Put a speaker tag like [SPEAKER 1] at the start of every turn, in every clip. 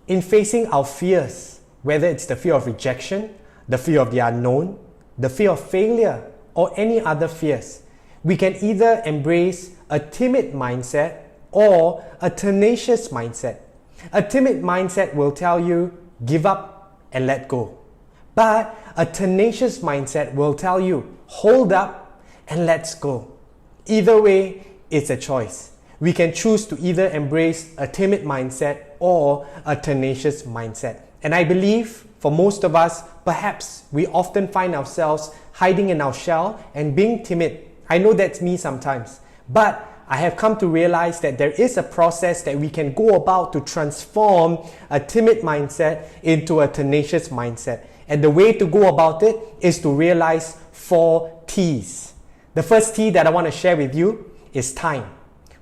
[SPEAKER 1] in facing our fears, whether it's the fear of rejection, the fear of the unknown, the fear of failure, or any other fears, we can either embrace a timid mindset or a tenacious mindset. A timid mindset will tell you, give up and let go. But a tenacious mindset will tell you, hold up and let's go. Either way, it's a choice. We can choose to either embrace a timid mindset or a tenacious mindset. And I believe for most of us, perhaps we often find ourselves hiding in our shell and being timid. I know that's me sometimes. But I have come to realize that there is a process that we can go about to transform a timid mindset into a tenacious mindset. And the way to go about it is to realize 4 T's. The first T that I want to share with you is time.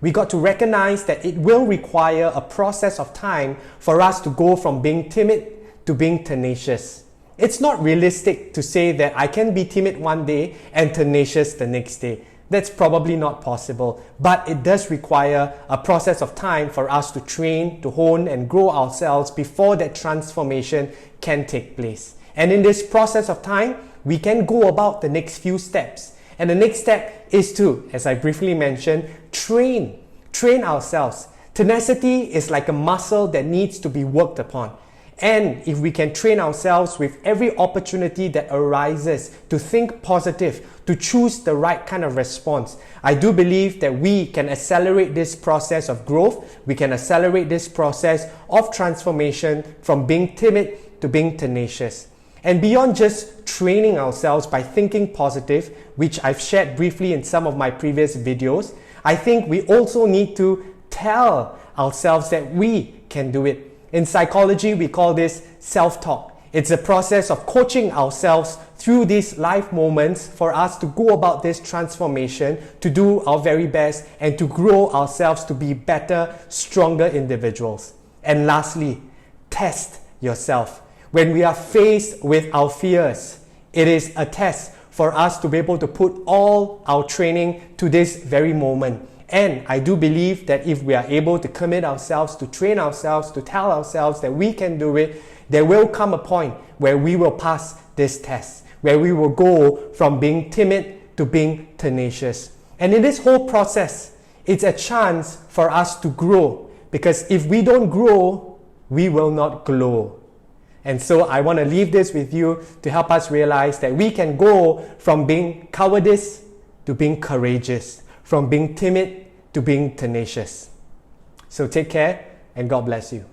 [SPEAKER 1] We got to recognize that it will require a process of time for us to go from being timid to being tenacious. It's not realistic to say that I can be timid one day and tenacious the next day. That's probably not possible, but it does require a process of time for us to train, to hone and grow ourselves before that transformation can take place. And in this process of time, we can go about the next few steps. And the next step is to, as I briefly mentioned, train ourselves. Tenacity is like a muscle that needs to be worked upon. And if we can train ourselves with every opportunity that arises to think positive, to choose the right kind of response, I do believe that we can accelerate this process of growth. We can accelerate this process of transformation from being timid to being tenacious. And beyond just training ourselves by thinking positive, which I've shared briefly in some of my previous videos, I think we also need to tell ourselves that we can do it. In psychology, we call this self-talk. It's a process of coaching ourselves through these life moments for us to go about this transformation, to do our very best, and to grow ourselves to be better, stronger individuals. And lastly, test yourself. When we are faced with our fears, it is a test for us to be able to put all our training to this very moment. And I do believe that if we are able to commit ourselves, to train ourselves, to tell ourselves that we can do it, there will come a point where we will pass this test, where we will go from being timid to being tenacious. And in this whole process, it's a chance for us to grow, because if we don't grow, we will not glow. And so I want to leave this with you to help us realize that we can go from being cowardice to being courageous, from being timid to being tenacious. So take care and God bless you.